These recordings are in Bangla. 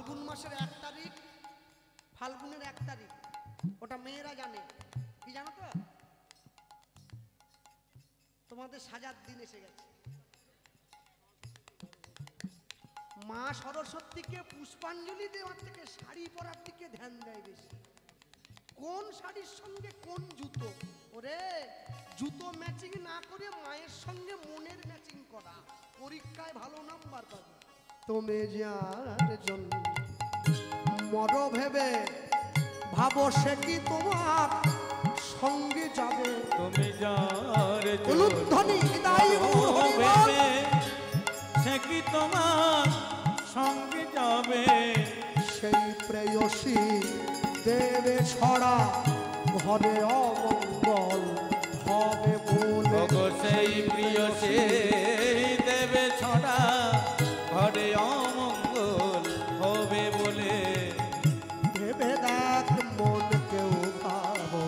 ফাল্গুন মাসের 1 তারিখ, ফাল্গুনের 1 তারিখ, ওটা মেয়েরা জানে। কি জানো তো? তোমাদের সাজার দিন এসে গেছে। মা সরস্বতীকে পুষ্পাঞ্জলি দেওয়ার থেকে শাড়ি পরার দিকে ধ্যান দেয় বেশি। কোন শাড়ির সঙ্গে কোন জুতো, ওরে জুতো ম্যাচিং না করে মায়ের সঙ্গে মনের ম্যাচিং করা, পরীক্ষায় ভালো নাম্বার পাবে। তুমি যার জন্য মর ভেবে ভাবো সে কি তোমার সঙ্গে যাবে। তুমি যার উলুধ্বনি বিদায় ভেবে সে কি তোমার সঙ্গে যাবে। সেই প্রেয়সী দেবে ছড়া ঘরে অমঙ্গল হবে বলে। সেই প্রেয়সী দেবে ছড়া ঘরে অমঙ্গল হবে বলে। ভেবে দেখ মন কেউ পাবো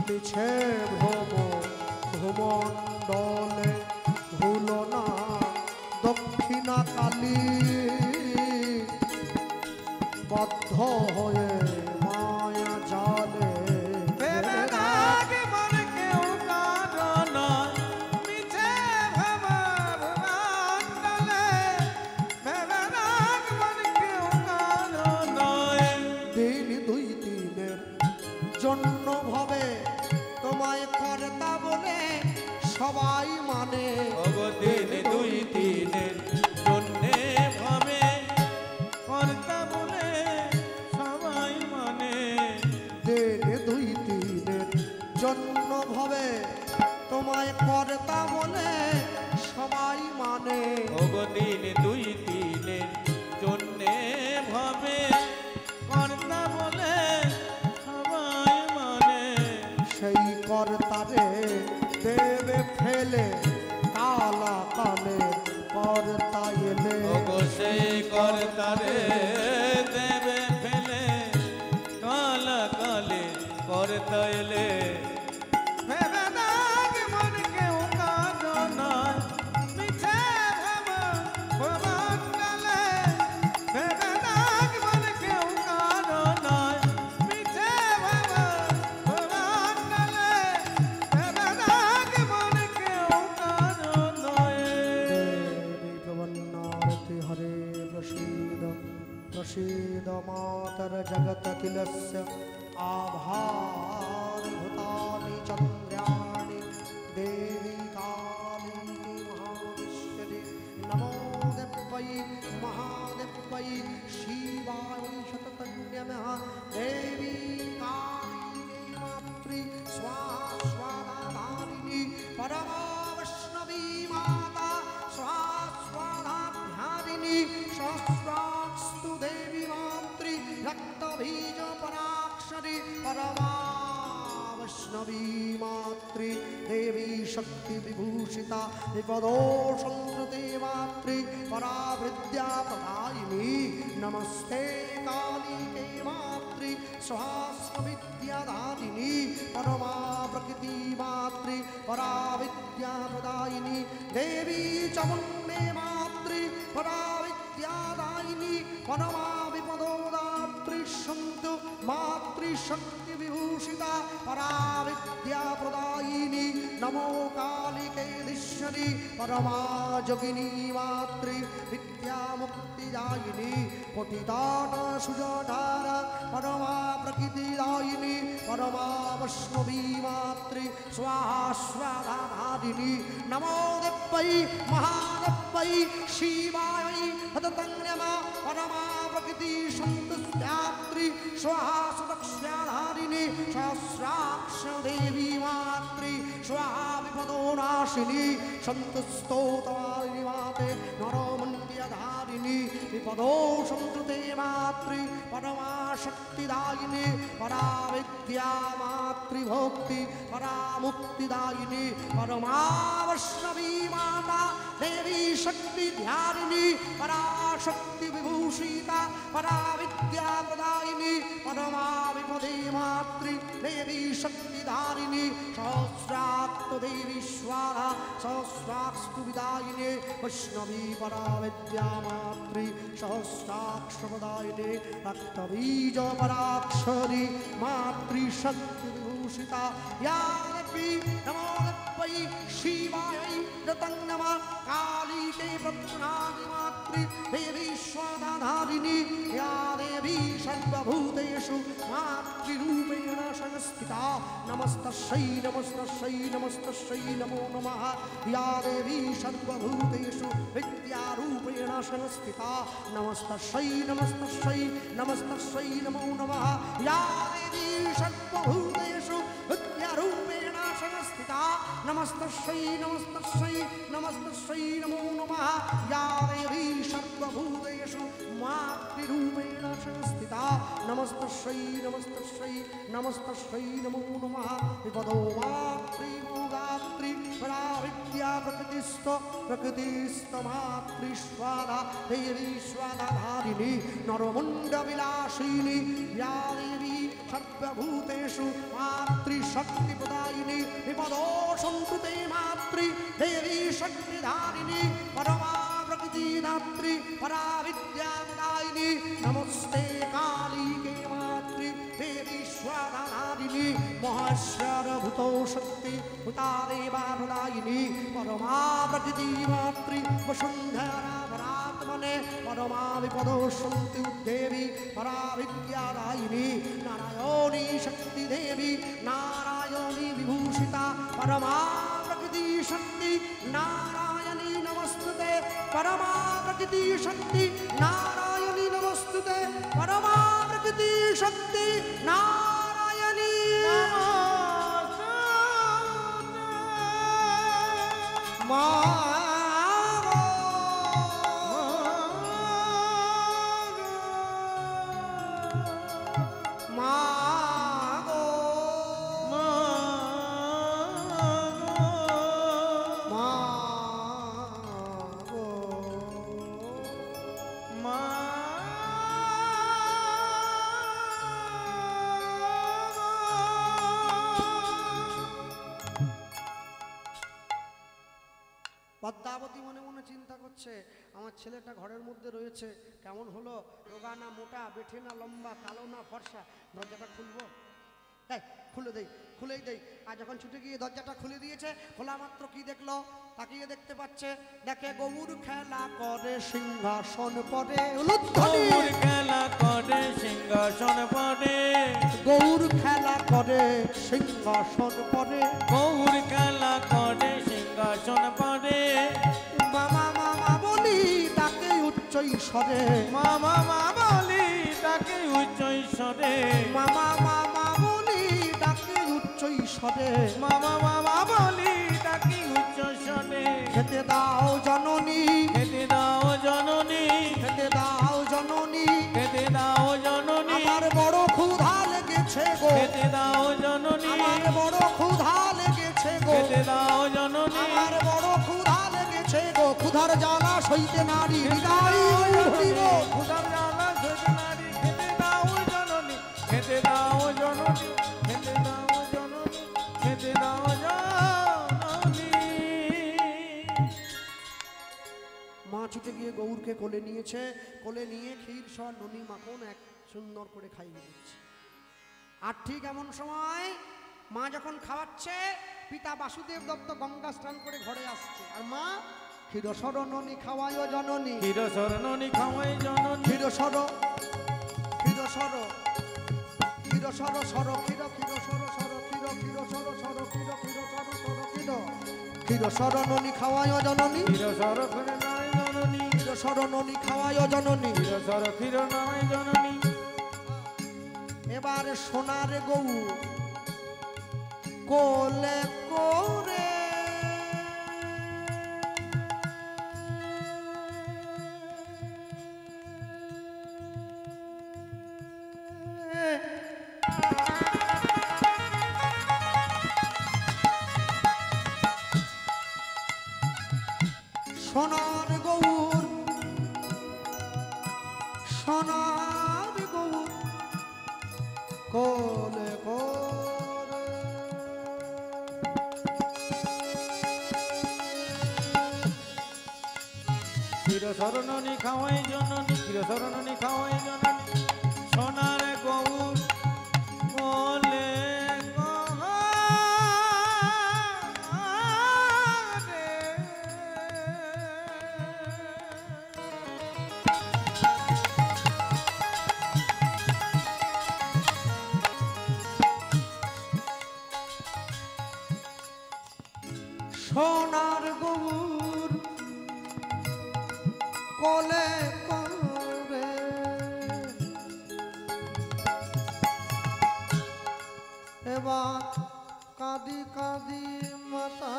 মিছে ভ্রম ভূমণ্ডলে ভুলো না দক্ষিণা কালী বদ্ধ হয়ে মায়া জালে। ভেবে দেখ মন কেউ কারণ মিছে ভ্রম ভূমণ্ডলে। ভেবে দেখ মন কেউ কারণ দিন 2 দিনের জন্য ভবে তোমায় কর্তা বলে সবাই মানে। দিন 2 দিনের জন্যে ভাবে কর্তা বলে সবাই মানে। দিন 2 দিনের জন্য ভবে তোমায় কর্তা বলে সবাই মানে। দিন 2 দিনের জন্যে ভাবে কর্তা বলে সবাই মানে। সেই কর্তারে দেবে ফেলে কালা কালে কর্তা এলে। সেই কর্তারে দেবে ফেলে কালা কালে কর্তা এলে। ভেবে দেখ মন কেউ কারণ মিছে ভ্রম ভূমণ্ডলে। ভেবে দেখ মন কেউ কারণ মিছে ভ্রম ভূমণ্ডলে। ভেবে দেখ মন কেউ কারণ। দেবী প্রবন্নারতি হরে প্রसीद प्रसीद मातर जगतखिलस्य आभारभूतानि चन्द्राणि देवी काली महाविश्वदे। नमो देव्यै महादेव्यै शिवाय शततन्यमः। देवी काली मातृ स्वाहा स्वादाधारिणी परमा वैष्णवी माता स्वाहा स्वादाधारिणी। सहस्रास्तु देवी मातृ रक्तबीज पराक्षरी परमा वैष्णवी मातृ। देवी शक्ति विभूषिता विपदो संस्कृते मातृ परा विद्या प्रदायिनी। नमस्ते कालिके मातृ स्वाहा विद्यादायिनी परमा प्रकृति मातृ परा विद्या प्रदायिनी। देवी चामुण्डे मातृ परा विद्यादायिनी परमा विपदोदात्री सन्तु मातृशक्ति विभूषिता परा विद्या प्रदायिनी। नमो कालिके ईश्वरी परमा जोगिनी मातृ विद्या मुक्तिदायिनी। पतितान सुजधार परमा प्रकृतिदायिनी परमा वैष्णवी मातृ स्वाहा स्वादाधारिणी। नमो देव्यै महादेव्यै शिवाय हततन्यमा परमा प्रकृति संतुष्टात्री स्वाहा सुदक्षाधारिणी। सहस्राक्ष देवी मातृ स्वाहा विपदो नाशिनी। संतुष्टोतारिणी माते नरमण्ड्यधारिणी विपदो संतुते मातृ परमा शक्तिदायिनी परा विद्या मातृभक्ति परा मुक्तिदायिनी परमा वैष्णवी माता देवी शक्ति ध्यारिणी परा शक्ति विभूषिता परा विद्या प्रदायिनी परमा विपदे मातृ देवी शक्तिधारिणी। सहस्रात् देवी स्वाहा सहस्राक्षु विदायिने वैष्णवी परा विद्या मातृ सहस्राक्षरदायिने रक्तबीज पराक्षरी मातृशक्ति विभूषिता या देवी नमो देवै शिवायै रतं नमः कालिके प्रत्युनादि मातृ देवी स्वाधाधारिणी या देवी सर्वभूतेषु मातृरूपेण संस्थिता नमस्तस्यै नमस्तस्यै नमस्तस्यै नमो नमः या देवी सर्वभूतेषु विद्यारूपेण संस्थिता नमस्तस्यै नमस्तस्यै नमस्तस्यै नमो नमः या देवी सर्वभूतेषु विद्यारूपेण संस्थिता नमस्तस्यै नमस्तस्यै नमस्तस्यै नमो नमः या देवी सर्वभूतेषु मातृरूपेण संस्थिता नमस्तस्यै नमस्तस्यै नमस्तस्यै नमो नमः विपदो मातृमोगात्रि परा विद्या प्रकृतिस्थ मातृस्वादा देवी स्वादाधारिणी नरमुण्डविलासिनी या देवी सर्वभूतेषु मातृशक्तिप्रदायिनी विपदो सन्तु ते मातृ देवी शक्तिधारिणी परमा प्रकृतिधात्री परा विद्यादायिनी नमस्ते कालिके मातृ देवी स्वाधारिणी महेश्वरभूतो शक्ति भूता देवा प्रदायिनी परमा प्रकृति मातृ वसुन्धरा परात्मने परमा विपदो सन्तु देवी परा विद्यादायिनी नारायणी शक्ति देवी नारायणी विभूषिता परमा प्रकृति शक्ति नारायणी नमस्तुते परमा प्रकृति शक्ति नारायणी नमस्तुते परमा प्रकृति शक्ति नारायणी পদ্মাবতী মনে মনে চিন্তা করছে আমার ছেলেটা ঘরের মধ্যে রয়েছে কেমন হলো রোগা না মোটা বেঠে না লম্বা কালো না ফর্সা দরজাটা খুলবো এই খুলেই দেই আর যখন ছুটে গিয়ে দরজাটা খুলে দিয়েছে খোলা মাত্র কি দেখলো তাকিয়ে দেখতে পাচ্ছে দেখে গৌর খেলা করে সিংহাসন পরে গৌর খেলা করে সিংহাসন পরে গৌর খেলা করে সিংহাসন পরে গৌর খেলা করে সিংহাসন পরে মামা মামা বলি তাকে উচ্চ ঈশ্বরে মামা মা বলি তাকে উচ্চ ঈশ্বরে মামা মামা বলি তাকে উচ্চ ঈশ্বরে মামা মামা বলি তাকে উচ্চ ঈশ্বরে খেতে দাও জননী খেতে দাও জননী খেতে দাও জননী খেতে দাও জননী আমার বড় ক্ষুধা লেগেছে গো খেতে দাও জননী আমার বড় ক্ষুধা লেগেছে গো খেতে দাও জননী আমার বড় ক্ষুধা লেগেছে গো ক্ষুধার জ্বালা সইতে নারী হৃদয় হরিব ক্ষুধার জ্বালা সইতে নারী খেতে দাও জননী খেতে দাও জননী খেতে দাও জননী খেতে দাও জননী মা ছুটে গিয়ে গৌরকে কোলে নিয়েছে কোলে নিয়ে ক্ষীর সর ননি মাখন এক সুন্দর করে খাইয়ে দিচ্ছে আর ঠিক এমন সময় মা যখন খাওয়াচ্ছে পিতা বাসুদেব দত্ত গঙ্গা স্নান করে ঘরে আসছে আর মা ক্ষীরসর ননি খাওয়ায় জননী ক্ষীরসর ননি খাওয়ায় জননী ক্ষীরসর ক্ষীরসর ক্ষীরসর সর ক্ষীর ক্ষীরসর সর ক্ষীর ক্ষীরসর সর ক্ষীর ক্ষীরসর সর ক্ষীর ক্ষীরসর ননি খাওয়ায় জননী ক্ষীরসর ক্ষীর নয় জননী ক্ষীরসর ননি খাওয়ায় জননী ক্ষীরসর ক্ষীর নয় জননী এবার সোনার গৌ কোলে করে সোনার গৌর সোনার গৌর কোলে করে শরণনি খাওয়াই জননী চির শরণনি খাওয়াই জননী সোনার গৌর বলে সোনার গৌর কোলে করে এবার কাঁদি কাঁদি মাতা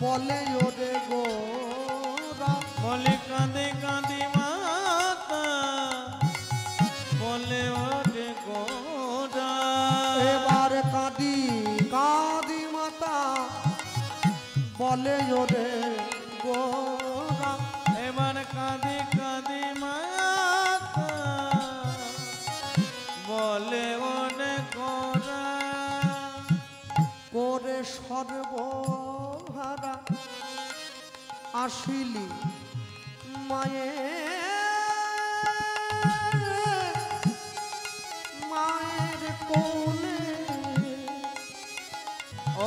বলে ওরে গোরা বলে কাঁদে কাঁদি মাতা বলে ওরে গোরা এবার কাঁদি কাঁদি মাতা বলে ওরে গোরা এবার কাঁদি কাঁদি মাতা বলে ওরে গোরা করে সর্বহারা আসিলি মায়ের কোলে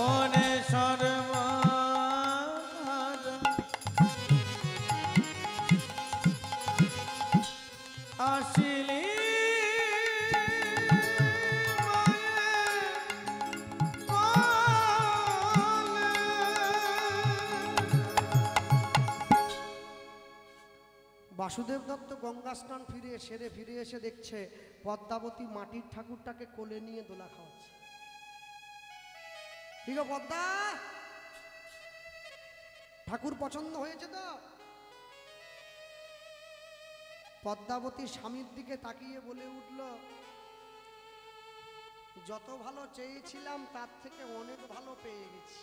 ওরে সর্বহারা আসিলি বাসুদেব দত্ত গঙ্গা স্নান ফিরে এসে দেখছে পদ্মাবতী মাটির ঠাকুরটাকে কোলে নিয়ে দোলা খাওয়াচ্ছে। ঠিক আছে পদ্মা, ঠাকুর পছন্দ হয়েছে তো? পদ্মাবতী স্বামীর দিকে তাকিয়ে বলে উঠল, যত ভালো চেয়েছিলাম তার থেকে অনেক ভালো পেয়ে গেছি।